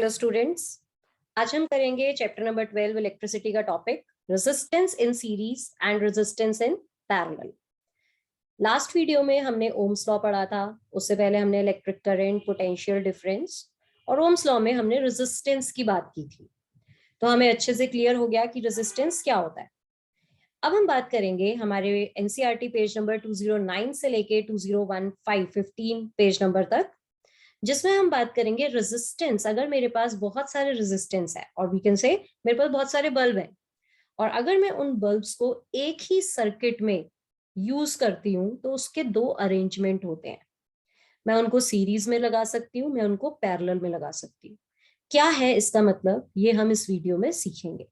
Hello students. आज हम करेंगे चैप्टर नंबर 12 इलेक्ट्रिसिटी का topic resistance in series and resistance in parallel. Last video में हमने ओम्स लॉ पढ़ा था। उससे पहले हमने इलेक्ट्रिक करंट, पोटेंशियल डिफरेंस और ओम्स लॉ में हमने रेजिस्टेंस की बात की थी। तो हमें अच्छे से क्लियर हो गया कि रेजिस्टेंस क्या होता है। अब हम बात करेंगे हमारे एनसीईआरटी पेज नंबर 209 से लेके 2015 पेज नंबर तक, जिसमें हम बात करेंगे रेजिस्टेंस। अगर मेरे पास बहुत सारे रेजिस्टेंस है और वी कैन से मेरे पास बहुत सारे बल्ब हैं, और अगर मैं उन बल्ब्स को एक ही सर्किट में यूज करती हूँ तो उसके दो अरेंजमेंट होते हैं। मैं उनको सीरीज में लगा सकती हूँ, मैं उनको पैरेलल में लगा सकती हूँ। क्या है इसका मतलब, ये हम इस वीडियो में सीखेंगे।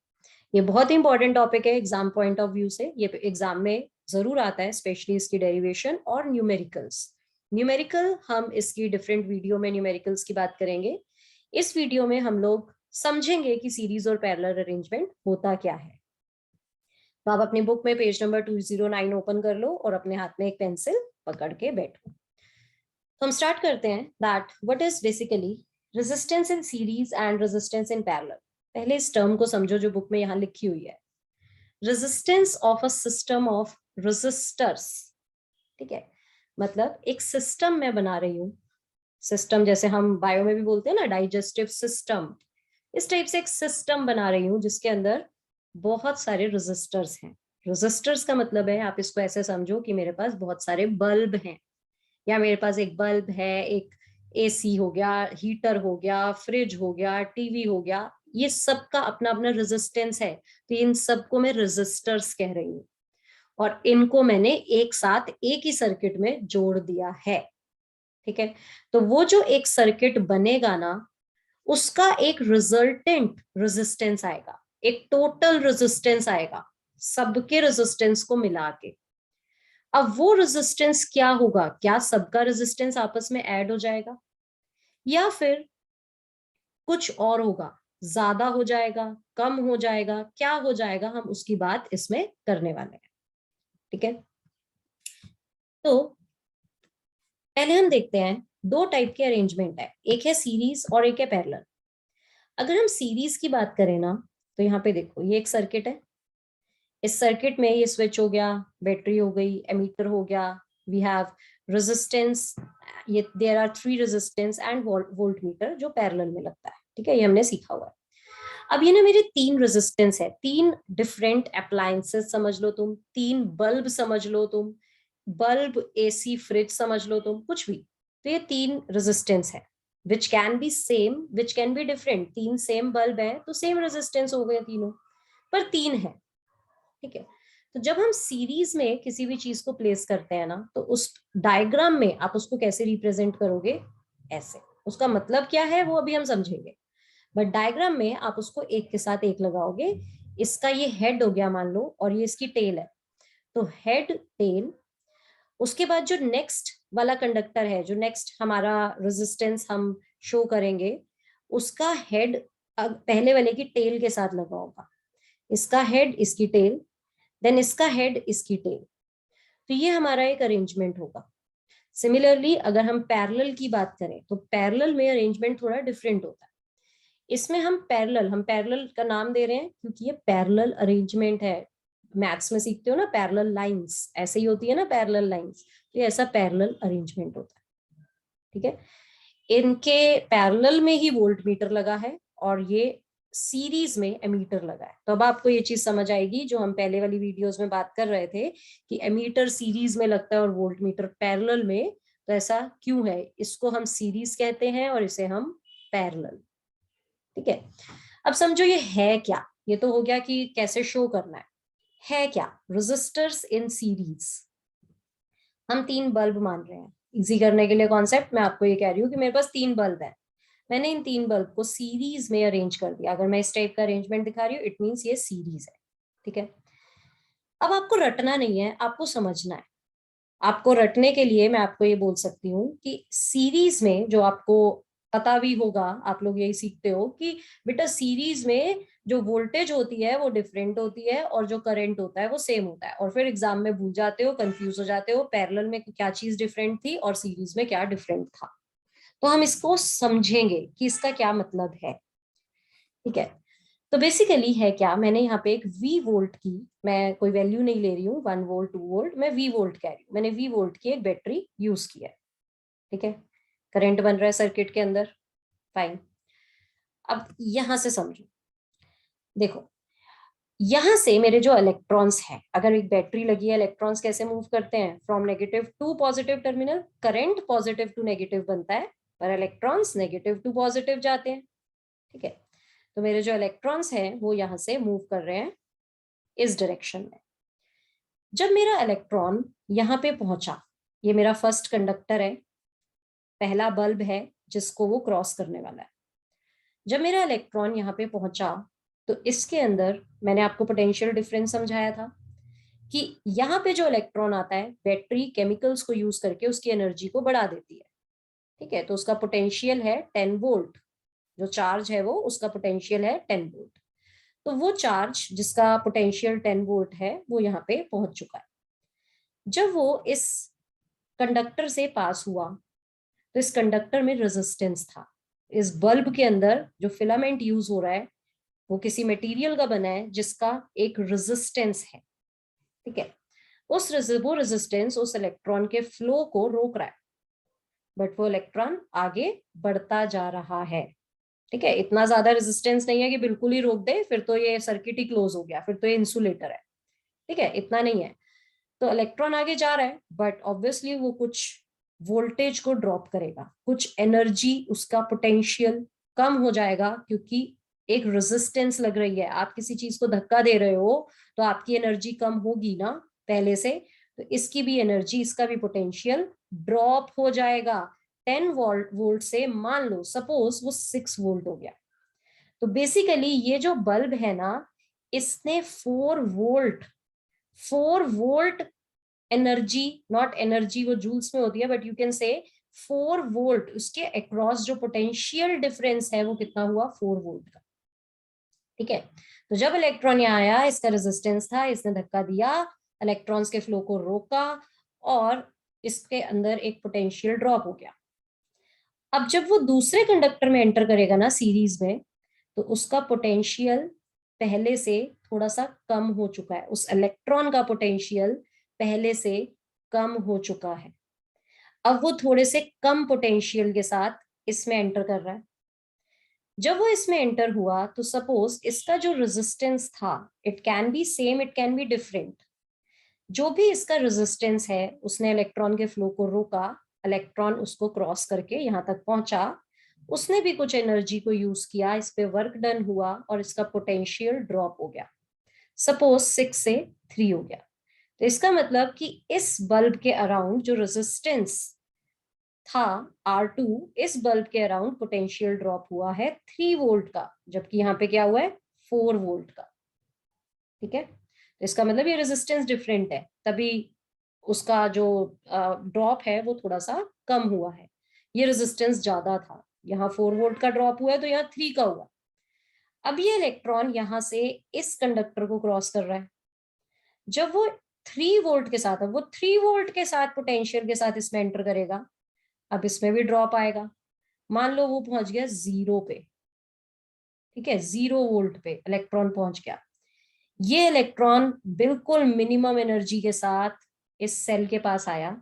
ये बहुत इंपॉर्टेंट टॉपिक है एग्जाम पॉइंट ऑफ व्यू से। ये एग्जाम में जरूर आता है, स्पेशली इसकी डेरिवेशन और न्यूमेरिकल्स। न्यूमेरिकल हम इसकी डिफरेंट वीडियो में न्यूमेरिकल्स की बात करेंगे। इस वीडियो में हम लोग समझेंगे कि सीरीज और पैरेलल अरेंजमेंट होता क्या है। तो आप अपनी बुक में पेज नंबर 209 ओपन कर लो और अपने हाथ में एक पेंसिल पकड़ के बैठो। तो हम स्टार्ट करते हैं that what is basically resistance in series and resistance in parallel. पहले इस टर्म को समझो जो बुक में यहाँ लिखी हुई है, resistance of a system of resistors. ठीक है, मतलब एक सिस्टम मैं बना रही हूँ। सिस्टम जैसे हम बायो में भी बोलते हैं ना, डाइजेस्टिव सिस्टम। इस टाइप से एक सिस्टम बना रही हूँ जिसके अंदर बहुत सारे रेजिस्टर्स हैं। रेजिस्टर्स का मतलब है, आप इसको ऐसे समझो कि मेरे पास बहुत सारे बल्ब हैं, या मेरे पास एक बल्ब है, एक एसी हो गया, हीटर हो गया, फ्रिज हो गया, टीवी हो गया। ये सबका अपना अपना रेजिस्टेंस है, तो इन सबको मैं रेजिस्टर्स कह रही हूँ। और इनको मैंने एक साथ एक ही सर्किट में जोड़ दिया है। ठीक है, तो वो जो एक सर्किट बनेगा ना, उसका एक रिजल्टेंट रेजिस्टेंस आएगा, एक टोटल रेजिस्टेंस आएगा, सबके रेजिस्टेंस को मिला के। अब वो रेजिस्टेंस क्या होगा, क्या सबका रेजिस्टेंस आपस में ऐड हो जाएगा, या फिर कुछ और होगा, ज्यादा हो जाएगा, कम हो जाएगा, क्या हो जाएगा, हम उसकी बात इसमें करने वाले हैं। ठीक है, तो पहले हम देखते हैं दो टाइप के अरेंजमेंट है, एक है सीरीज और एक है पैरेलल। अगर हम सीरीज की बात करें ना, तो यहाँ पे देखो ये एक सर्किट है। इस सर्किट में ये स्विच हो गया, बैटरी हो गई, एमीटर हो गया, वी हैव रेजिस्टेंस, ये there are 3 resistance and voltmeter जो पैरेलल में लगता है। ठीक है, ये हमने सीखा हुआ है। अब ये ना मेरे 3 रेजिस्टेंस है, 3 डिफरेंट अप्लायंसेस समझ लो तुम, 3 बल्ब समझ लो तुम, बल्ब, एसी, फ्रिज समझ लो तुम, कुछ भी। तो ये 3 रेजिस्टेंस है, which can be same, which can be different. 3 same bulb है तो सेम रेजिस्टेंस हो गए तीनों, पर 3 है। ठीक है, तो जब हम सीरीज में किसी भी चीज को प्लेस करते हैं ना, तो उस डायग्राम में आप उसको कैसे रिप्रेजेंट करोगे, ऐसे। उसका मतलब क्या है वो अभी हम समझेंगे, बट डायग्राम में आप उसको एक के साथ एक लगाओगे। इसका ये हेड हो गया मान लो, और ये इसकी टेल है। तो हेड, टेल, उसके बाद जो नेक्स्ट वाला कंडक्टर है, जो नेक्स्ट हमारा रेजिस्टेंस हम शो करेंगे, उसका हेड पहले वाले की टेल के साथ लगा होगा। इसका हेड, इसकी टेल, देन इसका हेड, इसकी टेल। तो ये हमारा एक अरेंजमेंट होगा। सिमिलरली अगर हम पैरेलल की बात करें, तो पैरेलल में अरेंजमेंट थोड़ा डिफरेंट होता है। इसमें हम पैरेलल का नाम दे रहे हैं क्योंकि ये पैरेलल अरेंजमेंट है। मैथ्स में सीखते हो ना, पैरेलल लाइंस ऐसे ही होती है ना, पैरेलल लाइंस। तो ये ऐसा पैरेलल अरेंजमेंट होता है। ठीक है, इनके पैरेलल में ही वोल्ट मीटर लगा है और ये सीरीज में एमीटर लगा है। तो अब आपको ये चीज समझ आएगी जो हम पहले वाली वीडियोस में बात कर रहे थे कि एमीटर सीरीज में लगता है और वोल्ट मीटर पैरेलल में। तो ऐसा क्यों है, इसको हम सीरीज कहते हैं और इसे हम पैरेलल। ठीक है, अब समझो ये है क्या। ये तो हो गया कि कैसे शो करना है क्या रेजिस्टर्स इन सीरीज। हम 3 बल्ब मान रहे हैं, इजी करने के लिए कॉन्सेप्ट मैं आपको ये कह रही हूँ कि मेरे पास 3 बल्ब है। मैंने इन 3 बल्ब को सीरीज में अरेंज कर दिया। अगर मैं इस टाइप का अरेंजमेंट दिखा रही हूँ, इट मीन्स ये सीरीज है। ठीक है, अब आपको रटना नहीं है, आपको समझना है। आपको रटने के लिए मैं आपको ये बोल सकती हूँ कि सीरीज में जो आपको पता भी होगा, आप लोग यही सीखते हो कि बेटा सीरीज में जो वोल्टेज होती है वो डिफरेंट होती है और जो करंट होता है वो सेम होता है। और फिर एग्जाम में भूल जाते हो, कंफ्यूज हो जाते हो, पैरेलल में क्या चीज डिफरेंट थी और सीरीज में क्या डिफरेंट था। तो हम इसको समझेंगे कि इसका क्या मतलब है। ठीक है, तो बेसिकली है क्या, मैंने यहाँ पे एक V वोल्ट की, मैं कोई वैल्यू नहीं ले रही हूँ, 1 वोल्ट 2 वोल्ट, मैं V वोल्ट कह रही हूँ, मैंने V वोल्ट की एक बैटरी यूज किया है। ठीक है, करंट बन रहा है सर्किट के अंदर, फाइन। अब यहां से समझो, देखो यहां से मेरे जो इलेक्ट्रॉन्स हैं, अगर एक बैटरी लगी है, इलेक्ट्रॉन्स कैसे मूव करते हैं, from negative to positive terminal, current positive to negative बनता है, पर इलेक्ट्रॉन्स नेगेटिव टू पॉजिटिव जाते हैं। ठीक है, तो मेरे जो इलेक्ट्रॉन्स हैं वो यहां से मूव कर रहे हैं इस डायरेक्शन में। जब मेरा इलेक्ट्रॉन यहाँ पे पहुंचा, ये मेरा फर्स्ट कंडक्टर है, पहला बल्ब है जिसको वो क्रॉस करने वाला है। जब मेरा इलेक्ट्रॉन यहाँ पे पहुंचा तो इसके अंदर मैंने आपको पोटेंशियल डिफरेंस समझाया था कि यहाँ पे जो इलेक्ट्रॉन आता है, बैटरी केमिकल्स को यूज करके उसकी एनर्जी को बढ़ा देती है। ठीक है, तो उसका पोटेंशियल है 10 वोल्ट, जो चार्ज है वो उसका पोटेंशियल है 10 वोल्ट। तो वो चार्ज जिसका पोटेंशियल 10 वोल्ट है वो यहाँ पे पहुंच चुका है। जब वो इस कंडक्टर से पास हुआ तो इस कंडक्टर में रेजिस्टेंस था। इस बल्ब के अंदर जो फिलामेंट यूज हो रहा है वो किसी मटेरियल का बना है जिसका एक रेजिस्टेंस है। ठीक है, वो रेजिस्टेंस उस इलेक्ट्रॉन के फ्लो को रोक रहा है, बट वो इलेक्ट्रॉन आगे बढ़ता जा रहा है। ठीक है, इतना ज्यादा रेजिस्टेंस नहीं है कि बिल्कुल ही रोक दे, फिर तो ये सर्किट ही क्लोज हो गया, फिर तो ये इंसुलेटर है। ठीक है, इतना नहीं है। तो इलेक्ट्रॉन आगे जा रहा है, बट ऑब्वियसली वो कुछ वोल्टेज को ड्रॉप करेगा, कुछ एनर्जी, उसका पोटेंशियल कम हो जाएगा, क्योंकि एक रेजिस्टेंस लग रही है। आप किसी चीज को धक्का दे रहे हो तो आपकी एनर्जी कम होगी ना पहले से, तो इसकी भी एनर्जी, इसका भी पोटेंशियल ड्रॉप हो जाएगा। 10 वोल्ट से मान लो सपोज वो 6 वोल्ट हो गया। तो बेसिकली ये जो बल्ब है ना, इसने 4 वोल्ट एनर्जी, नॉट एनर्जी वो जूल्स में होती है, but you can say 4 volt, उसके अक्रॉस जो पोटेंशियल डिफरेंस है वो कितना हुआ, 4 वोल्ट का। ठीक है, तो जब इलेक्ट्रॉन यहाँ आया, इसका रेजिस्टेंस था, इसने धक्का दिया, इलेक्ट्रॉन्स के फ्लो को रोका और इसके अंदर एक पोटेंशियल ड्रॉप हो गया। अब जब वो दूसरे कंडक्टर में एंटर करेगा ना सीरीज में, तो उसका पोटेंशियल पहले से थोड़ा सा कम हो चुका है, उस इलेक्ट्रॉन का पोटेंशियल पहले से कम हो चुका है। अब वो थोड़े से कम पोटेंशियल के साथ इसमें एंटर कर रहा है। जब वो इसमें एंटर हुआ तो सपोज इसका जो रेजिस्टेंस था, it can be same, it can be different, जो भी इसका रेजिस्टेंस है, उसने इलेक्ट्रॉन के फ्लो को रोका, इलेक्ट्रॉन उसको क्रॉस करके यहाँ तक पहुंचा, उसने भी कुछ एनर्जी को यूज किया, इस पे वर्क डन हुआ और इसका पोटेंशियल ड्रॉप हो गया, सपोज 6 से 3 हो गया। तो इसका मतलब कि इस बल्ब के अराउंड जो रेजिस्टेंस था R2, इस बल्ब के अराउंड पोटेंशियल ड्रॉप हुआ है 3 वोल्ट का, जबकि यहाँ पे क्या हुआ है, 4 वोल्ट का। ठीक है, तो इसका मतलब ये रेजिस्टेंस डिफरेंट है, तभी उसका जो ड्रॉप है वो थोड़ा सा कम हुआ है। ये रेजिस्टेंस ज्यादा था, यहाँ 4 वोल्ट का ड्रॉप हुआ है तो यहाँ 3 का हुआ। अब ये इलेक्ट्रॉन यहाँ से इस कंडक्टर को क्रॉस कर रहा है, जब वो 3 वोल्ट के साथ, अब वो 3 वोल्ट के साथ पोटेंशियल के साथ इसमें एंटर करेगा, अब इसमें भी ड्रॉप आएगा। मान लो वो पहुंच गया 0 पे। ठीक है, 0 वोल्ट पे इलेक्ट्रॉन पहुंच गया। ये इलेक्ट्रॉन बिल्कुल मिनिमम एनर्जी के साथ इस सेल के पास आया,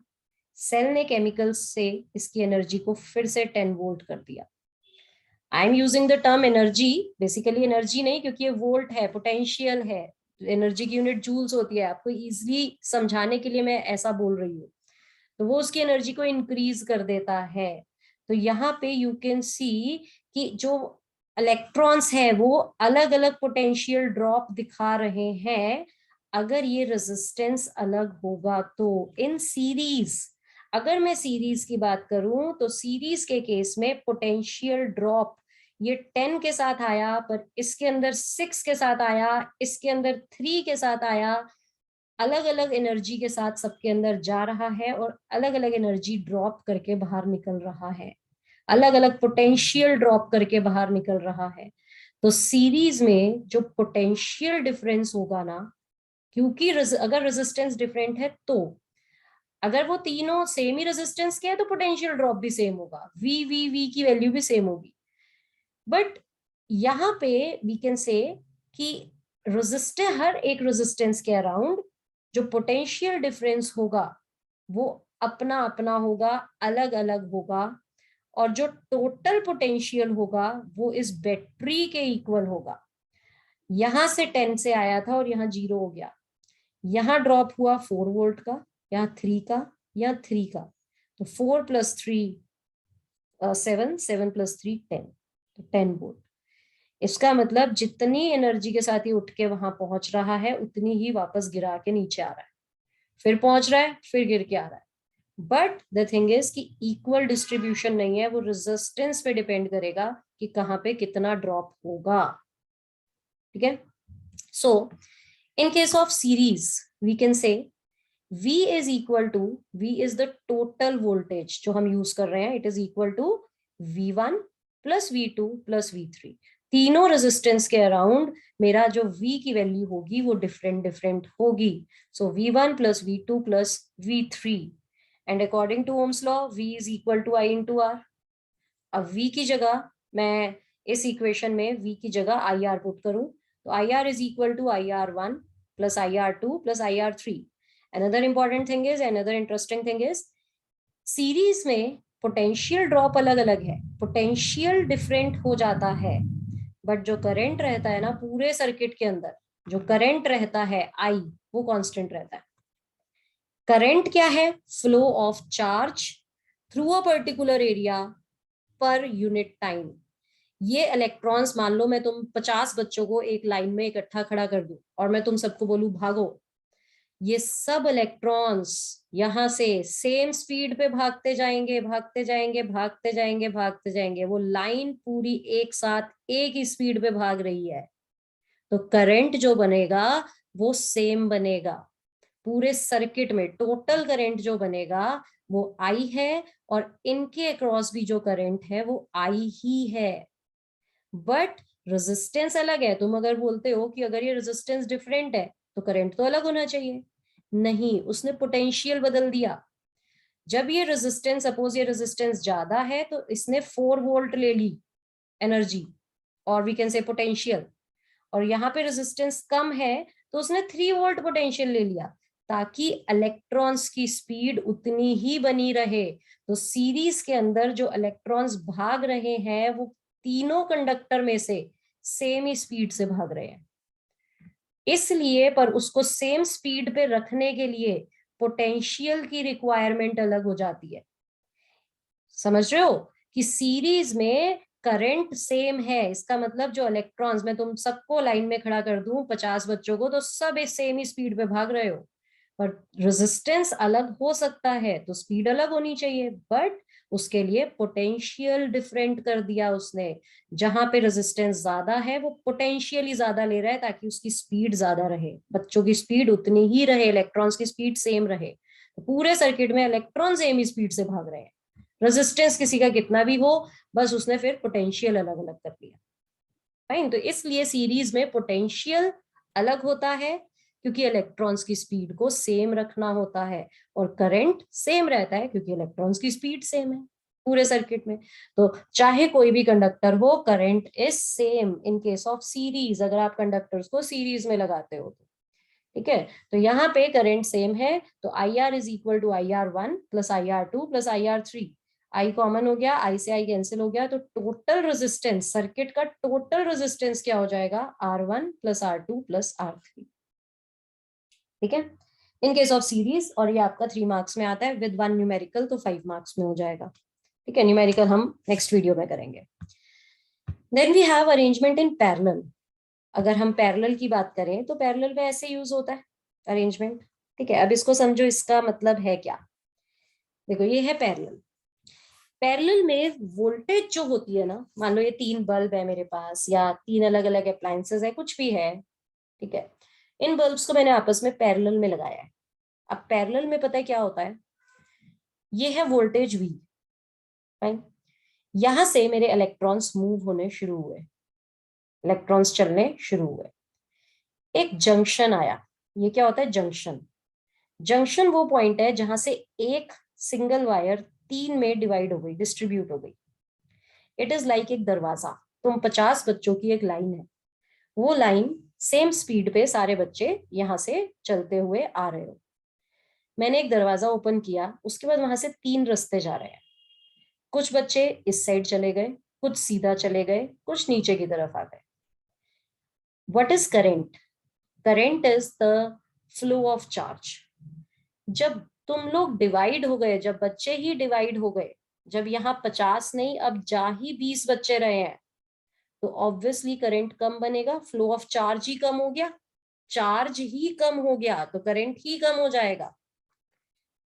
सेल ने केमिकल्स से इसकी एनर्जी को फिर से 10 वोल्ट कर दिया। I am using the term energy, basically energy नहीं, क्योंकि ये वोल्ट है, पोटेंशियल है, एनर्जी की यूनिट जूल्स होती है, आपको इजिली समझाने के लिए मैं ऐसा बोल रही हूँ। तो वो उसकी एनर्जी को इंक्रीज कर देता है। तो यहाँ पे यू कैन सी कि जो इलेक्ट्रॉन्स हैं वो अलग अलग पोटेंशियल ड्रॉप दिखा रहे हैं। अगर ये रेजिस्टेंस अलग होगा तो इन सीरीज, अगर मैं सीरीज की बात करूं तो सीरीज के केस में पोटेंशियल ड्रॉप ये 10 के साथ आया, पर इसके अंदर 6 के साथ आया, इसके अंदर 3 के साथ आया, अलग अलग एनर्जी के साथ सबके अंदर जा रहा है और अलग अलग एनर्जी ड्रॉप करके बाहर निकल रहा है, अलग अलग पोटेंशियल ड्रॉप करके बाहर निकल रहा है। तो सीरीज में जो पोटेंशियल डिफरेंस होगा ना, क्योंकि अगर रेजिस्टेंस डिफरेंट है तो अगर वो तीनों सेम ही रेजिस्टेंस के है तो पोटेंशियल ड्रॉप भी सेम होगा, वी वी वी की वैल्यू भी सेम होगी। बट यहाँ पे वी कैन से कि रेजिस्टर, हर एक रेजिस्टेंस के अराउंड जो पोटेंशियल डिफरेंस होगा वो अपना अपना होगा, अलग अलग होगा, और जो टोटल पोटेंशियल होगा वो इस बैटरी के इक्वल होगा। यहां से 10 से आया था और यहाँ 0 हो गया, यहाँ ड्रॉप हुआ 4 वोल्ट का, यहाँ 3 का, यहाँ 3 का, तो 4 + 3 7, 7 + 3 10, तो 10 वोल्ट। इसका मतलब जितनी एनर्जी के साथ ही उठ के वहां पहुंच रहा है उतनी ही वापस गिरा के नीचे आ रहा है, फिर पहुंच रहा है, फिर गिर के आ रहा है। बट द थिंग इज कि इक्वल डिस्ट्रीब्यूशन नहीं है, वो रेजिस्टेंस पे डिपेंड करेगा कि कहां पे कितना ड्रॉप होगा। ठीक है, so in case of series we can say V is equal to, V is the total voltage जो हम यूज कर रहे हैं, it is equal to V1 plus V2 plus V3। तीनों रेजिस्टेंस के अराउंड मेरा जो V की वैल्यू होगी वो डिफरेंट डिफरेंट होगी। So V1 plus V2 plus V3 and according to Ohm's law V is equal to I into R। अब V की जगह मैं इस इक्वेशन में V की जगह IR पुट करूं तो IR is equal to IR1 plus IR2 plus IR3। Another important thing is, another interesting thing is, series में पोटेंशियल ड्रॉप अलग अलग है, पोटेंशियल डिफरेंट हो जाता है, बट जो करंट रहता है ना पूरे सर्किट के अंदर, जो करंट रहता है आई, वो कांस्टेंट रहता है। करंट क्या है? Flow of charge through a particular area per unit time. ये इलेक्ट्रॉन्स, मान लो मैं तुम 50 बच्चों को एक लाइन में इकट्ठा खड़ा कर दूं और मैं तुम सबको बोलूं भागो, ये सब इलेक्ट्रॉन्स यहां से सेम स्पीड पे भागते जाएंगे, भागते जाएंगे, भागते जाएंगे, भागते जाएंगे, वो लाइन पूरी एक साथ एक ही स्पीड पे भाग रही है, तो करंट जो बनेगा वो सेम बनेगा पूरे सर्किट में। टोटल करंट जो बनेगा वो आई है और इनके अक्रॉस भी जो करंट है वो आई ही है, बट रेजिस्टेंस अलग है। तुम अगर बोलते हो कि अगर ये रेजिस्टेंस डिफरेंट है तो करंट तो अलग होना चाहिए, नहीं, उसने पोटेंशियल बदल दिया। जब ये रेजिस्टेंस, सपोज ये रेजिस्टेंस ज्यादा है तो इसने 4 वोल्ट ले ली एनर्जी, और वी कैन से पोटेंशियल, और यहाँ पे रेजिस्टेंस कम है तो उसने 3 वोल्ट पोटेंशियल ले लिया, ताकि इलेक्ट्रॉन्स की स्पीड उतनी ही बनी रहे। तो सीरीज के अंदर जो इलेक्ट्रॉन्स भाग रहे हैं वो तीनों कंडक्टर में से सेम ही स्पीड से भाग रहे हैं, इसलिए पर उसको सेम स्पीड पे रखने के लिए पोटेंशियल की रिक्वायरमेंट अलग हो जाती है। समझ रहे हो कि सीरीज में करंट सेम है, इसका मतलब जो इलेक्ट्रॉन्स, मैं तुम सबको लाइन में खड़ा कर दूं 50 बच्चों को, तो सब सेम ही स्पीड पे भाग रहे हो, पर रेजिस्टेंस अलग हो सकता है तो स्पीड अलग होनी चाहिए, बट उसके लिए पोटेंशियल डिफरेंट कर दिया उसने। जहां पे रेजिस्टेंस ज्यादा है वो पोटेंशियल ही ज्यादा ले रहा है ताकि उसकी स्पीड ज्यादा रहे, बच्चों की स्पीड उतनी ही रहे, इलेक्ट्रॉन्स की स्पीड सेम रहे। तो पूरे सर्किट में इलेक्ट्रॉन सेम ही स्पीड से भाग रहे हैं, रेजिस्टेंस किसी का कितना भी हो, बस उसने फिर पोटेंशियल अलग अलग कर दिया। फाइन, तो इसलिए सीरीज में पोटेंशियल अलग होता है क्योंकि इलेक्ट्रॉन्स की स्पीड को सेम रखना होता है, और करंट सेम रहता है क्योंकि इलेक्ट्रॉन्स की स्पीड सेम है पूरे सर्किट में। तो चाहे कोई भी कंडक्टर हो, current is same in case of series, अगर आप कंडक्टर्स को सीरीज में लगाते हो तो। ठीक है, तो यहाँ पे करंट सेम है तो IR is equal to IR1 plus IR2 plus IR3। I common हो गया, आई से आई कैंसिल हो गया, तो टोटल रेजिस्टेंस, सर्किट का टोटल रेजिस्टेंस क्या हो जाएगा? R1 plus R2 plus R3। ठीक है, इन केस ऑफ सीरीज, और ये आपका 3 मार्क्स में आता है विद 1 न्यूमेरिकल, तो 5 मार्क्स में हो जाएगा। ठीक है, न्यूमेरिकल हम नेक्स्ट वीडियो में करेंगे। Then we have arrangement in parallel. अगर हम पैरेलल की बात करें तो पैरेलल में ऐसे यूज होता है अरेंजमेंट। ठीक है, अब इसको समझो, इसका मतलब है क्या। देखो, ये है पैरेलल। पैरेलल में वोल्टेज जो होती है ना, मान लो ये 3 बल्ब है मेरे पास, या 3 अलग अलग अप्लायंसेस है, कुछ भी है। ठीक है, इन बल्ब्स को मैंने आपस में पैरेलल में लगाया है। अब पैरेलल में पता है क्या होता है, ये है वोल्टेज V। फाइन, यहां से मेरे इलेक्ट्रॉन्स मूव होने शुरू हुए, इलेक्ट्रॉन्स चलने शुरू हुए, एक जंक्शन आया। ये क्या होता है? जंक्शन। जंक्शन वो पॉइंट है जहां से एक सिंगल वायर 3 में डिवाइड हो गई, डिस्ट्रीब्यूट हो गई। इट इज लाइक एक दरवाजा, तुम 50 बच्चों की एक लाइन है, वो लाइन सेम स्पीड पे सारे बच्चे यहां से चलते हुए आ रहे हो। मैंने एक दरवाजा ओपन किया, उसके बाद वहां से 3 रास्ते जा रहे हैं। कुछ बच्चे इस साइड चले गए, कुछ सीधा चले गए, कुछ नीचे की तरफ आ गए। What is current? Current is the flow of charge. जब तुम लोग डिवाइड हो गए, जब बच्चे ही डिवाइड हो गए, जब यहाँ 50 नहीं अब जा ही 20 बच्चे रहे हैं, तो ऑब्वियसली करंट कम बनेगा, फ्लो ऑफ चार्ज ही कम हो गया, चार्ज ही कम हो गया तो करंट ही कम हो जाएगा।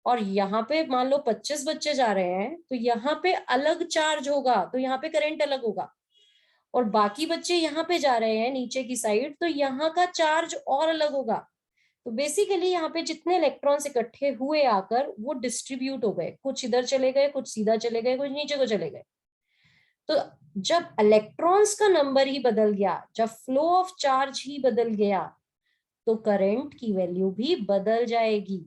और यहाँ पे मान लो 25 बच्चे जा रहे हैं तो यहाँ पे अलग चार्ज होगा, तो यहाँ पे करंट अलग होगा। और बाकी बच्चे यहाँ पे जा रहे हैं नीचे की साइड, तो यहाँ का चार्ज और अलग होगा। तो बेसिकली यहाँ पे जितने इलेक्ट्रॉन्स इकट्ठे हुए आकर वो डिस्ट्रीब्यूट हो गए, कुछ इधर चले गए, कुछ सीधा चले गए, कुछ नीचे को चले गए। तो जब इलेक्ट्रॉन्स का नंबर ही बदल गया, जब फ्लो ऑफ चार्ज ही बदल गया, तो करंट की वैल्यू भी बदल जाएगी।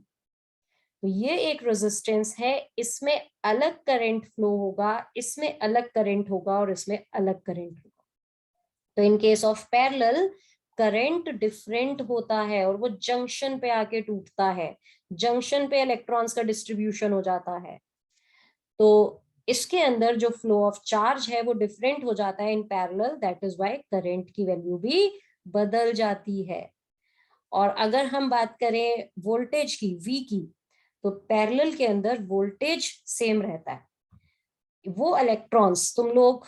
तो ये एक रेजिस्टेंस है, इसमें अलग करंट फ्लो होगा, इसमें अलग करंट होगा और इसमें अलग करंट होगा। तो इन case of parallel current different होता है और वो जंक्शन पे आके टूटता है, जंक्शन पे इलेक्ट्रॉन्स का डिस्ट्रीब्यूशन हो जाता है। तो इसके अंदर जो फ्लो ऑफ चार्ज है वो डिफरेंट हो जाता है in parallel, that is why current की वैल्यू भी बदल जाती है। और अगर हम बात करें वोल्टेज की, V की, तो पैरेलल के अंदर वोल्टेज सेम रहता है। वो इलेक्ट्रॉन्स, तुम लोग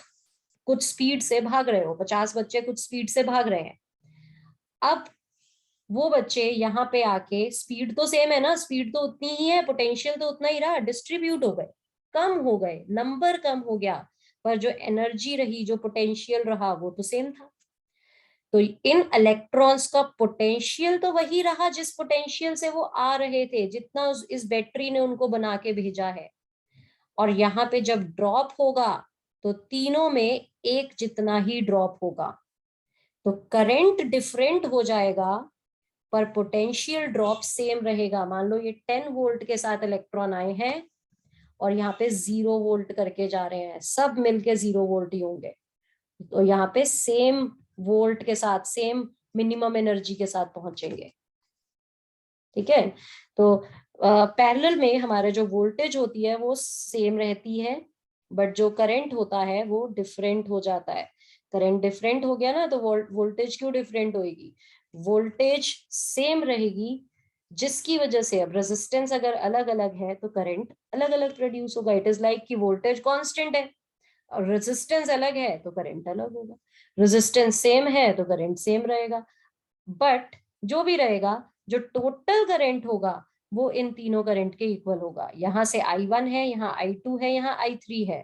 कुछ स्पीड से भाग रहे हो, 50 बच्चे कुछ स्पीड से भाग रहे हैं, अब वो बच्चे यहाँ पे आके, स्पीड तो सेम है ना, स्पीड तो उतनी ही है, पोटेंशियल तो उतना ही रहा, डिस्ट्रीब्यूट हो गए, कम हो गए, नंबर कम हो गया, पर जो एनर्जी रही, जो पोटेंशियल रहा, वो तो सेम था। तो इन इलेक्ट्रॉन्स का पोटेंशियल तो वही रहा जिस पोटेंशियल से वो आ रहे थे, जितना इस बैटरी ने उनको बना के भेजा है। और यहाँ पे जब ड्रॉप होगा तो तीनों में एक जितना ही ड्रॉप होगा। तो करंट डिफरेंट हो जाएगा पर पोटेंशियल ड्रॉप सेम रहेगा। मान लो ये 10 वोल्ट के साथ इलेक्ट्रॉन आए हैं और यहाँ पे 0 वोल्ट करके जा रहे हैं, सब मिलके 0 वोल्ट ही होंगे, तो यहाँ पे सेम वोल्ट के साथ, सेम मिनिमम एनर्जी के साथ पहुंचेंगे। ठीक है, तो पैरेलल में हमारे जो वोल्टेज होती है वो सेम रहती है, बट जो करंट होता है वो डिफरेंट हो जाता है। करंट डिफरेंट हो गया ना, तो वोल्टेज क्यों डिफरेंट होगी? वोल्टेज सेम रहेगी, जिसकी वजह से अब रेजिस्टेंस अगर अलग अलग है तो करंट अलग अलग प्रोड्यूस होगा। इट इज लाइक कि वोल्टेज कांस्टेंट है और रेजिस्टेंस अलग है तो करंट अलग होगा, रेजिस्टेंस सेम है तो करंट सेम रहेगा। बट जो भी रहेगा, जो टोटल करंट होगा वो इन तीनों करंट के इक्वल होगा। यहाँ से I1 है, यहाँ I2 है, यहाँ I3 है,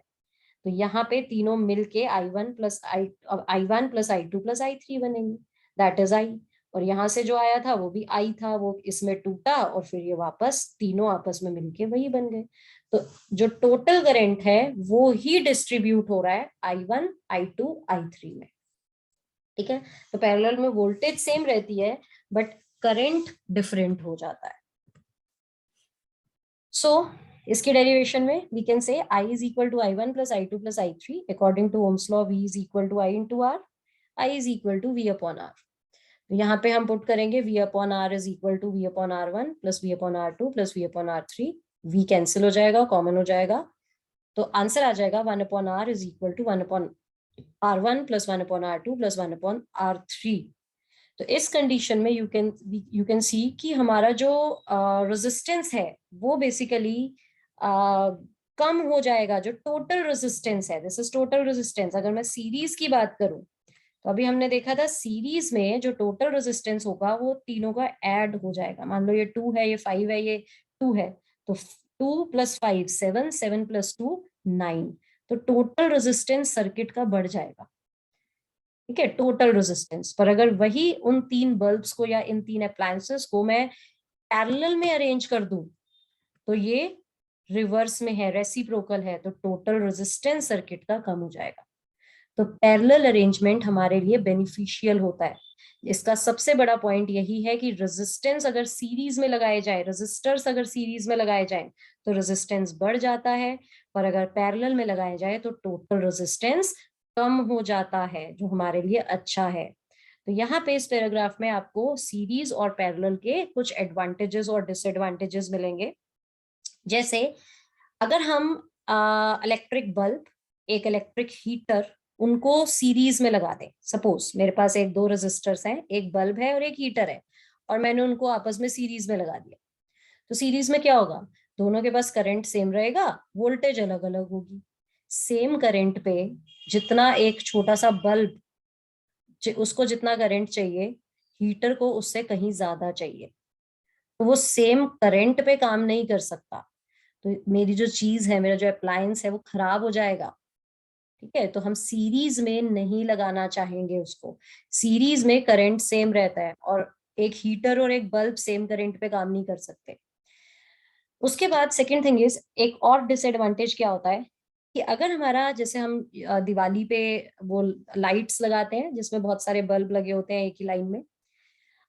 तो यहाँ पे तीनों मिलके I1 plus I1 plus I2 plus I3 बनेंगे, दैट इज I। और यहाँ से जो आया था वो भी I था, वो इसमें टूटा और फिर ये वापस तीनों आपस में मिलके वही बन गए। तो जो टोटल करंट है वो ही डिस्ट्रीब्यूट हो रहा है I1 I2 I3 में। ठीक है, तो पैरेलल में वोल्टेज सेम रहती है बट करंट डिफरेंट हो जाता है। सो इसकी डेरिवेशन में we can say I is equal to I1 plus I2 plus I3 according to Ohm's law, V is equal to I into R, I is equal to V upon R। तो यहाँ पे हम put करेंगे V upon R is equal to V upon R1 plus V upon R2 plus V upon R3, V cancel हो जाएगा, common हो जाएगा, तो आंसर आ जाएगा 1 upon R is equal to 1 upon R1 plus 1 upon R2 plus 1 upon R3। तो इस condition में यू कैन सी कि हमारा जो रेजिस्टेंस है वो बेसिकली कम हो जाएगा, जो टोटल रेजिस्टेंस है, दिस इज टोटल रेजिस्टेंस। अगर मैं सीरीज की बात करूं तो अभी हमने देखा था सीरीज में जो टोटल रेजिस्टेंस होगा वो तीनों का ऐड हो जाएगा। मान लो ये 2 है, ये 5 है, ये 2 है, तो 2 प्लस 5 7, 7 प्लस 2 9, तो टोटल रेजिस्टेंस सर्किट का बढ़ जाएगा। ठीक है, टोटल रेजिस्टेंस। पर अगर वही उन 3 बल्ब्स को या इन 3 अप्लायंसेस को मैं पैरेलल में अरेंज कर दूं तो ये रिवर्स में है, रेसिप्रोकल है, तो टोटल रेजिस्टेंस सर्किट का कम हो जाएगा। तो पैरेलल अरेंजमेंट हमारे लिए बेनिफिशियल होता है। इसका सबसे बड़ा पॉइंट यही है कि रेजिस्टेंस अगर सीरीज में लगाए जाए, रेजिस्टर्स अगर सीरीज में लगाए जाए तो रेजिस्टेंस बढ़ जाता है, और अगर पैरेलल में लगाया जाए तो टोटल रेजिस्टेंस कम हो जाता है, जो हमारे लिए अच्छा है। तो यहाँ पे इस पैराग्राफ में आपको सीरीज और पैरेलल के कुछ एडवांटेजेस और डिसएडवांटेजेस मिलेंगे। जैसे अगर हम इलेक्ट्रिक बल्ब, एक इलेक्ट्रिक हीटर, उनको सीरीज में लगा दें, सपोज मेरे पास एक दो रेजिस्टर्स हैं, एक बल्ब है और एक हीटर है, और मैंने उनको आपस में सीरीज में लगा दिया, तो सीरीज में क्या होगा, दोनों के पास करंट सेम रहेगा, वोल्टेज अलग अलग होगी। सेम करंट पे जितना एक छोटा सा बल्ब, उसको जितना करंट चाहिए, हीटर को उससे कहीं ज्यादा चाहिए, तो वो सेम करंट पे काम नहीं कर सकता। तो मेरी जो चीज है, मेरा जो अप्लायंस है, वो खराब हो जाएगा। ठीक है, तो हम सीरीज में नहीं लगाना चाहेंगे उसको। सीरीज में करंट सेम रहता है, और एक हीटर और एक बल्ब सेम करंट पे काम नहीं कर सकते। उसके बाद सेकंड थिंग इज, एक और डिसएडवांटेज क्या होता है कि अगर हमारा, जैसे हम दिवाली पे वो लाइट्स लगाते हैं जिसमें बहुत सारे बल्ब लगे होते हैं एक ही लाइन में,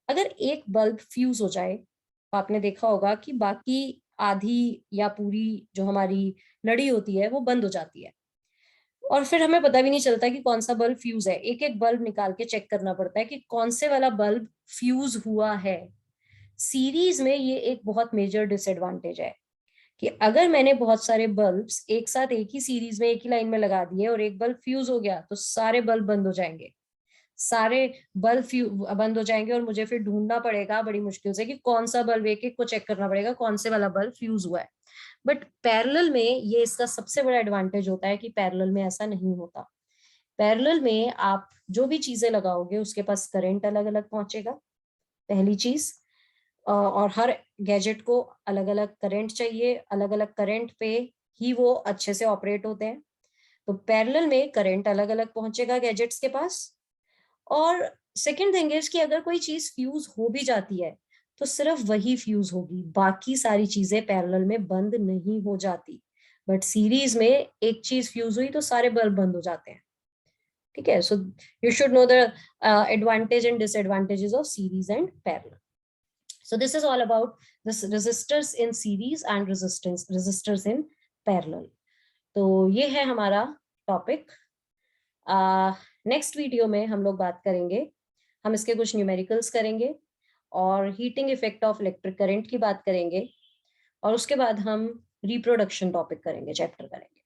अगर एक बल्ब फ्यूज हो जाए तो आपने देखा होगा कि बाकी आधी या पूरी जो हमारी लड़ी होती है वो बंद हो जाती है, और फिर हमें पता भी नहीं चलता कि कौन सा बल्ब फ्यूज है। एक एक बल्ब निकाल के चेक करना पड़ता है कि कौन से वाला बल्ब फ्यूज हुआ है। सीरीज में ये एक बहुत मेजर डिसएडवांटेज है कि अगर मैंने बहुत सारे बल्ब्स एक साथ एक ही सीरीज में एक ही लाइन में लगा दिए और एक बल्ब फ्यूज हो गया, तो सारे बल्ब बंद हो जाएंगे, सारे बल्ब बंद हो जाएंगे, और मुझे फिर ढूंढना पड़ेगा बड़ी मुश्किल से कि कौन सा बल्ब, एक एक को चेक करना पड़ेगा कौन से वाला बल्ब फ्यूज हुआ है। बट पैरेलल में ये इसका सबसे बड़ा एडवांटेज होता है कि पैरेलल में ऐसा नहीं होता। पैरेलल में आप जो भी चीजें लगाओगे उसके पास करंट अलग अलग पहुंचेगा, पहली चीज, और हर गैजेट को अलग अलग करंट चाहिए, अलग अलग करंट पे ही वो अच्छे से ऑपरेट होते हैं। तो पैरेलल में करंट अलग अलग पहुंचेगा गैजेट्स के पास। और सेकंड थिंग इज कि अगर कोई चीज फ्यूज हो भी जाती है तो सिर्फ वही फ्यूज होगी, बाकी सारी चीजें पैरेलल में बंद नहीं हो जाती। बट सीरीज में एक चीज फ्यूज हुई तो सारे बल्ब बंद हो जाते हैं। ठीक है, so you should know the advantage and disadvantages of series and parallel. So this is all about this resistors in series and resistors in parallel. तो ये है हमारा टॉपिक। नेक्स्ट वीडियो में हम लोग बात करेंगे, हम इसके कुछ न्यूमेरिकल्स करेंगे और heating effect of electric current की बात करेंगे, और उसके बाद हम रिप्रोडक्शन टॉपिक करेंगे, चैप्टर करेंगे।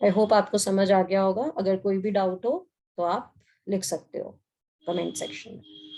आई होप आपको समझ आ गया होगा। अगर कोई भी डाउट हो तो आप लिख सकते हो कमेंट सेक्शन में।